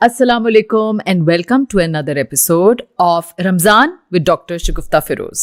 Assalamu alaikum and welcome to another episode of Ramzan with Dr. Shagufta Feroz.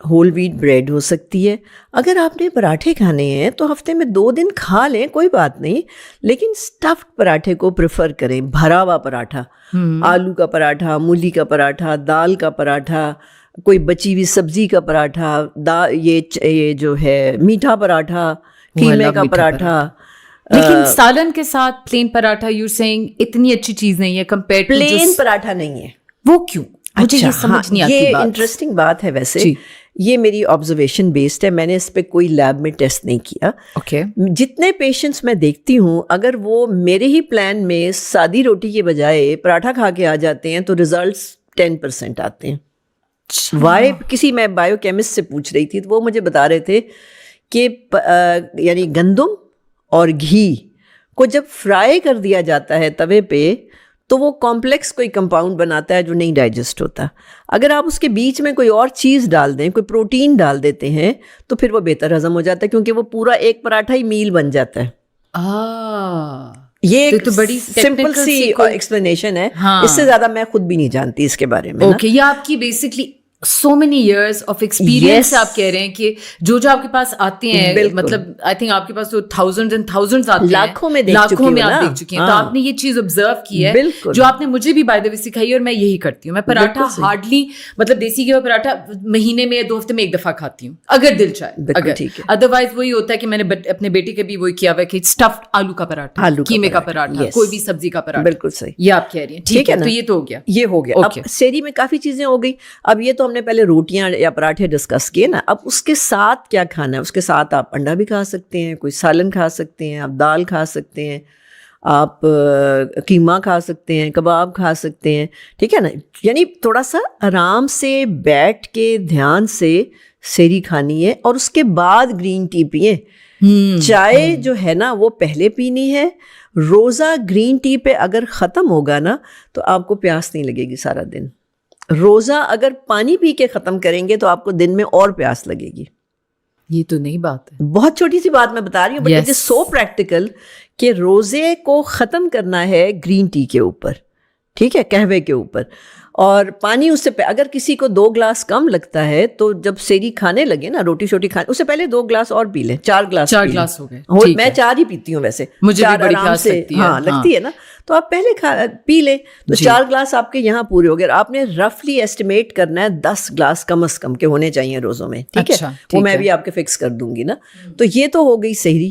Whole wheat bread ہو سکتی ہے. اگر آپ نے پراٹھے کھانے ہیں تو ہفتے میں 2 دن کھا لیں, کوئی بات نہیں, لیکن اسٹفڈ پراٹھے کو پریفر کریں. بھرا ہوا پراٹھا, آلو کا پراٹھا, مولی کا پراٹھا, دال کا پراٹھا, کوئی بچی ہوئی سبزی کا پراٹھا, یہ جو ہے میٹھا پراٹھا, قیمے کا پراٹھا. لیکن سالن کے ساتھ پلین پراٹھا یو سیئنگ اتنی اچھی چیز نہیں ہے کمپیئر ٹو پلین پراٹھا نہیں ہے. وہ کیوں؟ مجھے یہ سمجھ نہیں آتی. یہ انٹرسٹنگ بات ہے ویسے. یہ میری آبزرویشن بیسڈ ہے, میں نے اس پہ کوئی لیب میں ٹیسٹ نہیں کیا. جتنے پیشنٹس میں دیکھتی ہوں, اگر وہ میرے ہی پلان میں سادی روٹی کے بجائے پراٹھا کھا کے آ جاتے ہیں تو ریزلٹس 10% آتے ہیں. وائی؟ کسی میں بایو کیمسٹ سے پوچھ رہی تھی تو وہ مجھے بتا رہے تھے کہ یعنی گندم اور گھی کو جب فرائی کر دیا جاتا ہے توے پہ تو وہ کمپلیکس کوئی کمپاؤنڈ بناتا ہے جو نہیں ڈائجسٹ ہوتا. اگر آپ اس کے بیچ میں کوئی اور چیز ڈال دیں, کوئی پروٹین ڈال دیتے ہیں, تو پھر وہ بہتر ہضم ہو جاتا ہے, کیونکہ وہ پورا ایک پراٹھا ہی میل بن جاتا ہے. یہ ایک بڑی سمپل سی ایکسپلینیشن ہے. اس سے زیادہ میں خود بھی نہیں جانتی اس کے بارے میں. اوکے, یہ آپ کی basically so many years of experience آپ کہہ رہے ہیں کہ جو آپ کے پاس آتے ہیں, مطلب آئی تھنک آپ کے پاس تو thousands and thousands آتے ہیں, لاکھوں میں آپ دیکھ چکی ہیں. تو آپ نے یہ چیز آبزرو کی ہے جو آپ نے مجھے بھی بائی دا وے سکھائی, اور میں یہی کرتی ہوں. میں پراٹھا ہارڈلی, مطلب دیسی گھی کا پراٹھا مہینے میں 2 ہفتے میں 1 دفعہ کھاتی ہوں اگر دل چاہے. اگر ادروائز وہی ہوتا ہے کہ میں نے اپنے بیٹے کے بھی وہی کیا ہوا ہے کہ اسٹفڈ آلو کا پراٹھا, قیمے کا پراٹھا, کوئی بھی سبزی کا پراٹھا. بالکل صحیح, یہ آپ کہہ رہی ہیں. ٹھیک ہے, تو یہ تو ہو گیا, یہ ہو گیا. اب سحری میں کافی چیزیں ہو گئی. اب یہ تو ہم نے پہلے روٹیاں یا پراٹھے ڈسکس کیے نا. اب اس کے ساتھ کیا کھانا ہے؟ اس کے ساتھ آپ انڈا بھی کھا سکتے ہیں, کوئی سالن کھا سکتے ہیں, آپ دال کھا سکتے ہیں, آپ قیمہ کھا سکتے ہیں, کباب کھا سکتے ہیں. ٹھیک ہے نا, یعنی تھوڑا سا آرام سے بیٹھ کے دھیان سے سحری کھانی ہے, اور اس کے بعد گرین ٹی پئیں. چائے جو ہے نا وہ پہلے پینی ہے. روزہ گرین ٹی پہ اگر ختم ہوگا نا تو آپ کو پیاس نہیں لگے گی سارا دن. روزہ اگر پانی پی کے ختم کریں گے تو آپ کو دن میں اور پیاس لگے گی. یہ تو نئی بات ہے, بہت چھوٹی سی بات میں بتا رہی ہوں, but it is so practical کہ روزے کو ختم کرنا ہے گرین ٹی کے اوپر, ٹھیک ہے, قہوے کے اوپر. اور پانی اس سے اگر کسی کو 2 گلاس کم لگتا ہے تو جب سحری کھانے لگے نا, روٹی شوٹی کھانے, اس سے پہلے 2 گلاس اور پی لیں. 4 گلاس ہو گئے. میں 4 ہی پیتی ہوں ویسے, مجھے بھی بڑی پیاس لگتی ہے. ہاں لگتی ہے نا, تو آپ پہلے پی لیں تو 4 گلاس آپ کے یہاں پورے ہو گئے. آپ نے رفلی ایسٹیمیٹ کرنا ہے 10 گلاس کم از کم کے ہونے چاہیے روزوں میں. ٹھیک ہے, وہ میں بھی آپ کے فکس کر دوں گی نا. تو یہ تو ہو گئی سحری.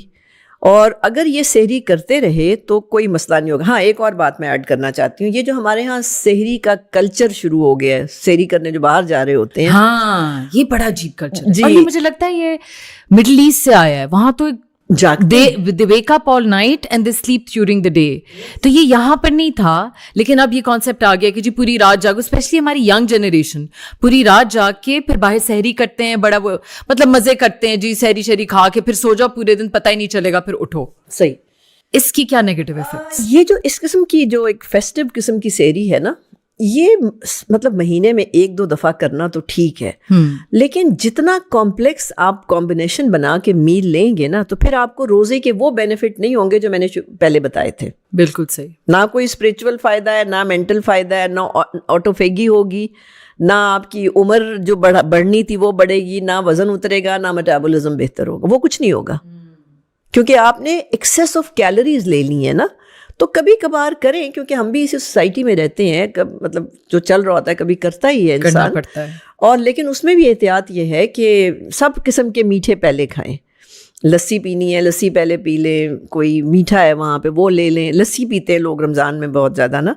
اور اگر یہ سحری کرتے رہے تو کوئی مسئلہ نہیں ہوگا. ہاں, ایک اور بات میں ایڈ کرنا چاہتی ہوں. یہ جو ہمارے ہاں سحری کا کلچر شروع ہو گیا ہے, سحری کرنے جو باہر جا رہے ہوتے ہیں, ہاں یہ بڑا عجیب کلچر ہے. اور یہ مجھے لگتا ہے یہ مڈل ایسٹ سے آیا ہے. وہاں تو they wake up all night and they sleep during the day. تو یہ یہاں پر نہیں تھا, لیکن اب یہ کانسیپٹ آ گیا کہ جی پوری رات جاگو, اسپیشلی ہماری ینگ جنریشن پوری رات جاگ کے پھر باہر سحری کرتے ہیں, بڑا وہ مطلب مزے کرتے ہیں جی, سحری شہری کھا کے پھر سو جاؤ, پورے دن پتہ ہی نہیں چلے گا, پھر اٹھو. صحیح. اس کی کیا نیگیٹو ایفیکٹس؟ یہ جو اس قسم کی جو ایک فیسٹیو قسم کی سحری ہے نا, یہ مطلب مہینے میں 1-2 دفعہ کرنا تو ٹھیک ہے, لیکن جتنا کمپلیکس آپ کمبینیشن بنا کے میل لیں گے نا, تو پھر آپ کو روزے کے وہ بینیفٹ نہیں ہوں گے جو میں نے پہلے بتائے تھے. بالکل صحیح. نہ کوئی اسپریچول فائدہ ہے, نہ مینٹل فائدہ ہے, نہ آٹوفیگی ہوگی, نہ آپ کی عمر جو بڑھنی تھی وہ بڑھے گی, نہ وزن اترے گا, نہ میٹابولزم بہتر ہوگا, وہ کچھ نہیں ہوگا, کیونکہ آپ نے ایکسیس آف کیلوریز لے لی ہیں نا. تو کبھی کبھار کریں, کیونکہ ہم بھی اسی سوسائٹی میں رہتے ہیں, مطلب جو چل رہا ہوتا ہے کبھی کرتا ہی ہے انسان, اور لیکن اس میں بھی احتیاط یہ ہے کہ سب قسم کے میٹھے پہلے کھائیں. لسی پینی ہے, لسی پہلے پی لیں, کوئی میٹھا ہے وہاں پہ وہ لے لیں. لسی پیتے ہیں لوگ رمضان میں بہت زیادہ نا,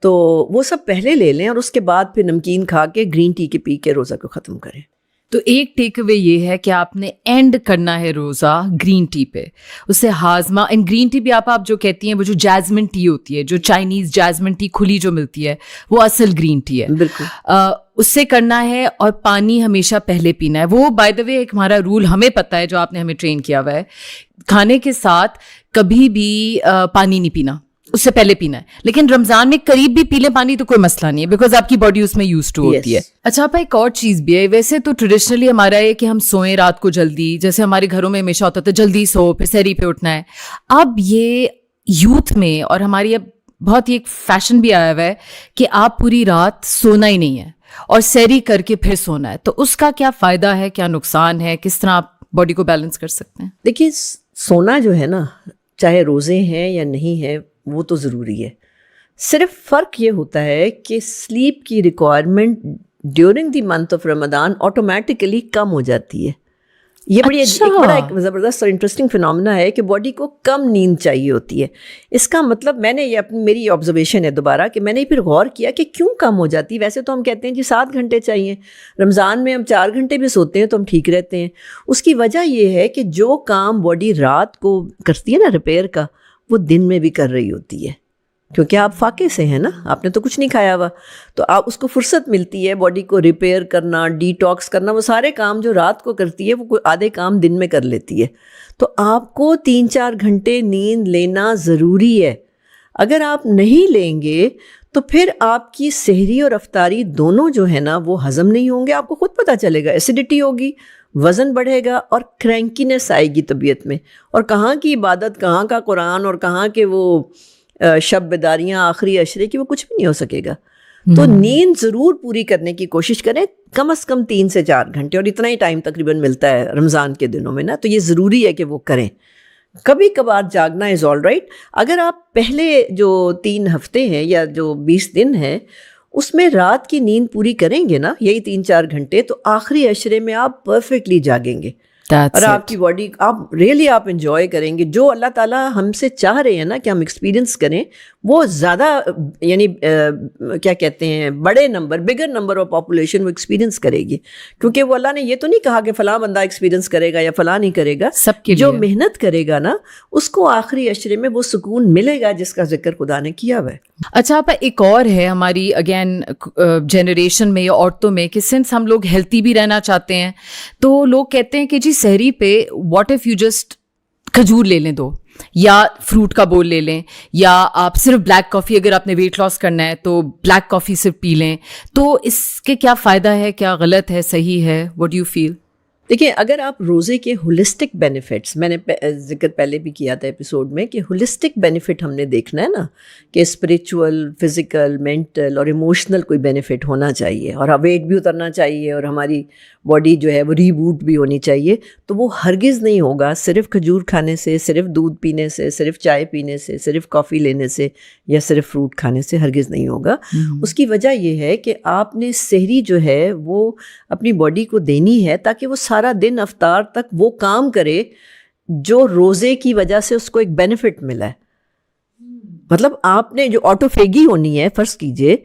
تو وہ سب پہلے لے لیں, اور اس کے بعد پھر نمکین کھا کے گرین ٹی کے پی کے روزہ کو ختم کریں. تو ایک ٹیک اوے یہ ہے کہ آپ نے اینڈ کرنا ہے روزہ گرین ٹی پہ, اس سے ہاضمہ. اینڈ گرین ٹی بھی آپ جو کہتی ہیں وہ جو جیسمن ٹی ہوتی ہے, جو چائنیز جیسمن ٹی کھلی جو ملتی ہے, وہ اصل گرین ٹی ہے. بالکل, اس سے کرنا ہے. اور پانی ہمیشہ پہلے پینا ہے. وہ بائی دا وے ایک ہمارا رول ہمیں پتہ ہے, جو آپ نے ہمیں ٹرین کیا ہوا ہے, کھانے کے ساتھ کبھی بھی پانی نہیں پینا, اس سے پہلے پینا ہے. لیکن رمضان میں قریب بھی پی لیں پانی تو کوئی مسئلہ نہیں ہے, بیکاز آپ کی باڈی اس میں یوز ٹو ہوتی ہے. اچھا آپ, ایک اور چیز بھی ہے. ویسے تو ٹریڈیشنلی ہمارا ہے کہ ہم سوئیں رات کو جلدی, جیسے ہمارے گھروں میں ہمیشہ ہوتا تھا جلدی سو پھر سحری پہ اٹھنا ہے. اب یہ یوتھ میں اور ہماری اب بہت ہی ایک فیشن بھی آیا ہوا ہے کہ آپ پوری رات سونا ہی نہیں ہے, اور سحری کر کے پھر سونا ہے, تو اس کا کیا فائدہ ہے, کیا نقصان ہے, کس طرح آپ باڈی کو بیلنس کر سکتے ہیں؟ دیکھیے سونا جو ہے نا, چاہے روزے ہیں یا نہیں ہیں, وہ تو ضروری ہے. صرف فرق یہ ہوتا ہے کہ سلیپ کی requirement during the month of Ramzan automatically کم ہو جاتی ہے. یہ بڑی ایک بڑا ایک زبردست اور انٹرسٹنگ فنامنا ہے کہ باڈی کو کم نیند چاہیے ہوتی ہے. اس کا مطلب میں نے یہ میری آبزرویشن ہے دوبارہ کہ میں نے پھر غور کیا کہ کیوں کم ہو جاتی ہے. ویسے تو ہم کہتے ہیں جی 7 گھنٹے چاہیے, رمضان میں ہم 4 گھنٹے بھی سوتے ہیں تو ہم ٹھیک رہتے ہیں. اس کی وجہ یہ ہے کہ جو کام باڈی رات کو کرتی ہے نا ریپیئر کا, وہ دن میں بھی کر رہی ہوتی ہے, کیونکہ آپ فاقے سے ہیں نا, آپ نے تو کچھ نہیں کھایا ہوا, تو آپ اس کو فرصت ملتی ہے باڈی کو ریپیئر کرنا, ڈی ٹاکس کرنا, وہ سارے کام جو رات کو کرتی ہے وہ کوئی آدھے کام دن میں کر لیتی ہے. تو آپ کو 3-4 گھنٹے نیند لینا ضروری ہے. اگر آپ نہیں لیں گے تو پھر آپ کی سحری اور افطاری دونوں جو ہے نا وہ ہضم نہیں ہوں گے. آپ کو خود پتہ چلے گا, ایسیڈیٹی ہوگی, وزن بڑھے گا اور کرینکینس آئے گی طبیعت میں. اور کہاں کی عبادت, کہاں کا قرآن اور کہاں کے وہ شب بیداریاں آخری عشرے کی, وہ کچھ بھی نہیں ہو سکے گا. تو نیند ضرور پوری کرنے کی کوشش کریں, کم از کم 3 سے 4 گھنٹے, اور اتنا ہی ٹائم تقریباً ملتا ہے رمضان کے دنوں میں نا, تو یہ ضروری ہے کہ وہ کریں. کبھی کبھار جاگنا از آل رائٹ. اگر آپ پہلے جو 3 ہفتے ہیں یا جو 20 دن ہیں اس میں رات کی نیند پوری کریں گے نا, یہی 3-4 گھنٹے, تو آخری عشرے میں آپ پرفیکٹلی جاگیں گے اور آپ کی باڈی آپ ریئلی آپ انجوائے کریں گے. جو اللہ تعالیٰ ہم سے چاہ رہے ہیں نا کہ ہم ایکسپیرینس کریں, وہ زیادہ یعنی کیا کہتے ہیں بڑے number, bigger number of population وہ ایکسپیرینس کرے گی. کیونکہ وہ اللہ نے یہ تو نہیں کہا کہ فلاں بندہ ایکسپیرینس کرے گا یا فلاں نہیں کرے گا, سب کے جو محنت کرے گا نا اس کو آخری عشرے میں وہ سکون ملے گا جس کا ذکر خدا نے کیا ہوا ہے. اچھا آپ, ایک اور ہے ہماری اگین جنریشن میں یا عورتوں میں کہ سنس ہم لوگ ہیلتھی بھی رہنا چاہتے ہیں, تو لوگ کہتے ہیں کہ جی سحری پہ واٹ ایف یو جسٹ کھجور لے لیں 2, یا فروٹ کا بول لے لیں, یا آپ صرف بلیک کافی, اگر آپ نے ویٹ لاس کرنا ہے تو بلیک کافی صرف پی لیں. تو اس کے کیا فائدہ ہے, کیا غلط ہے, صحیح ہے, واٹ ڈو یو فیل؟ دیکھیں اگر آپ روزے کے ہولسٹک بینیفٹس, میں نے ذکر پہلے بھی کیا تھا ایپیسوڈ میں کہ ہولسٹک بینیفٹ ہم نے دیکھنا ہے نا, کہ اسپریچول, فزیکل, مینٹل اور ایموشنل کوئی بینیفٹ ہونا چاہیے, اور ویٹ بھی اترنا چاہیے, اور ہماری باڈی جو ہے وہ ریبوٹ بھی ہونی چاہیے. تو وہ ہرگز نہیں ہوگا صرف کھجور کھانے سے, صرف دودھ پینے سے, صرف چائے پینے سے, صرف کافی لینے سے, یا صرف فروٹ کھانے سے, ہرگز نہیں ہوگا. اس کی وجہ یہ ہے کہ آپ نے سحری جو ہے وہ اپنی باڈی کو دینی ہے تاکہ وہ سارا دن افطار تک وہ کام کرے جو روزے کی وجہ سے اس کو ایک بینیفٹ ملا ہے. مطلب آپ نے جو آٹوفیگی ہونی ہے, فرض کیجئے,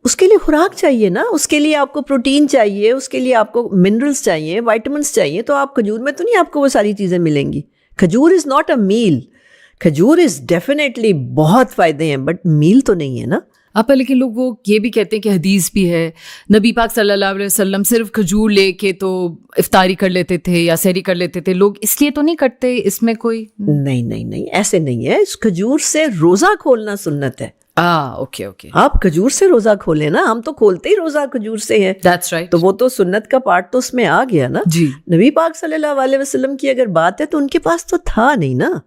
اس کے لیے خوراک چاہیے نا, اس کے لیے آپ کو پروٹین چاہیے, اس کے لیے آپ کو منرلس چاہیے, وائٹامنس چاہیے. تو آپ کھجور میں تو نہیں آپ کو وہ ساری چیزیں ملیں گی. کھجور از ناٹ اے میل, کھجور از ڈیفینیٹلی بہت فائدے ہیں, بٹ میل تو نہیں ہے نا آپ. لیکن لوگ وہ یہ بھی کہتے ہیں کہ حدیث بھی ہے, نبی پاک صلی اللہ علیہ وسلم صرف کھجور لے کے تو افطاری کر لیتے تھے یا سحری کر لیتے تھے. لوگ اس لیے تو نہیں کرتے, اس میں کوئی نہیں ایسے نہیں ہے. اس کھجور سے روزہ کھولنا سنت ہے. اوکے آپ کھجور سے روزہ کھولیں نا, ہم تو کھولتے ہی روزہ کھجور سے ہیں. That's right. تو وہ تو سنت کا پارٹ تو اس میں آ گیا نا. جی. نبی پاک صلی اللہ علیہ وسلم کی اگر بات ہے تو ان کے پاس تو تھا نہیں نا,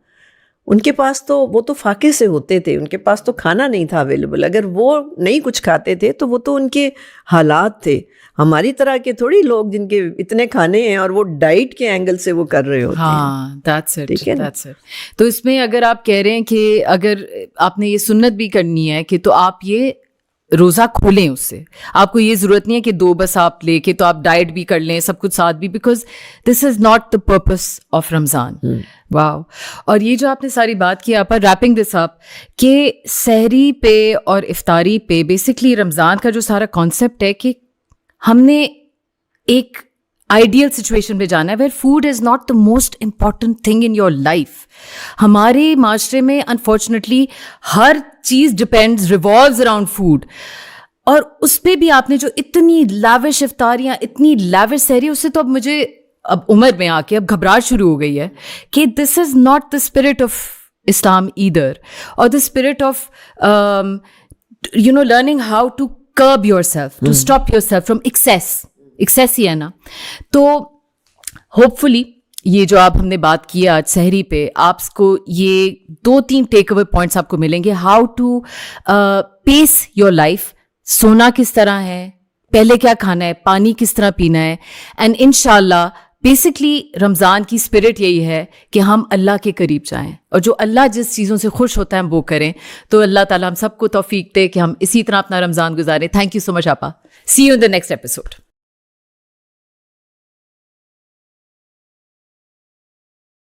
ان کے پاس تو وہ تو فاقے سے ہوتے تھے, ان کے پاس تو کھانا نہیں تھا اویلیبل. اگر وہ نہیں کچھ کھاتے تھے تو وہ تو ان کے حالات تھے. ہماری طرح کے تھوڑی لوگ جن کے اتنے کھانے ہیں اور وہ ڈائٹ کے اینگل سے وہ کر رہے ہوتے ہیں. ہاں that's it. تو اس میں اگر آپ کہہ رہے ہیں کہ اگر آپ نے یہ سنت بھی کرنی ہے کہ تو آپ یہ روزہ کھولیں, اس سے آپ کو یہ ضرورت نہیں ہے کہ 2 بس آپ لے کے تو آپ ڈائٹ بھی کر لیں, سب کچھ ساتھ بھی, because this is not the purpose of Ramzan. Wow. اور یہ جو آپ نے ساری بات کی, آپ ریپنگ دس اپ, کہ سحری پہ اور افطاری پہ بیسکلی رمضان کا جو سارا کانسیپٹ ہے کہ ہم نے ایک آئیڈیل سچویشن پہ جانا ہے where food is not the most important thing in your life. ہمارے معاشرے میں انفارچونیٹلی ہر چیز ڈپینڈز ریوالوز اراؤنڈ فوڈ, اور اس پہ بھی آپ نے جو اتنی لیوش افطاریاں, اتنی لیوش سحری, اس سے تو اب مجھے اب عمر میں آ کے اب گھبراہٹ شروع ہو گئی ہے کہ this is not the spirit of Islam either, اور the spirit of learning how to curb yourself, to stop yourself from excess ہی ہے نا. تو hopefully یہ جو آپ ہم نے بات کی آج سحری پہ, آپ کو یہ 2-3 ٹیک اوے پوائنٹس آپ کو ملیں گے. How to pass your life, سونا کس طرح ہے, پہلے کیا کھانا ہے, پانی کس طرح پینا ہے. اینڈ انشاءاللہ بیسکلی رمضان کی اسپرٹ یہی ہے کہ ہم اللہ کے قریب جائیں, اور جو اللہ جس چیزوں سے خوش ہوتا ہے ہم وہ کریں. تو اللہ تعالیٰ ہم سب کو توفیق دے کہ ہم اسی طرح اپنا رمضان گزاریں. تھینک یو سو مچ آپا. See you in the next episode.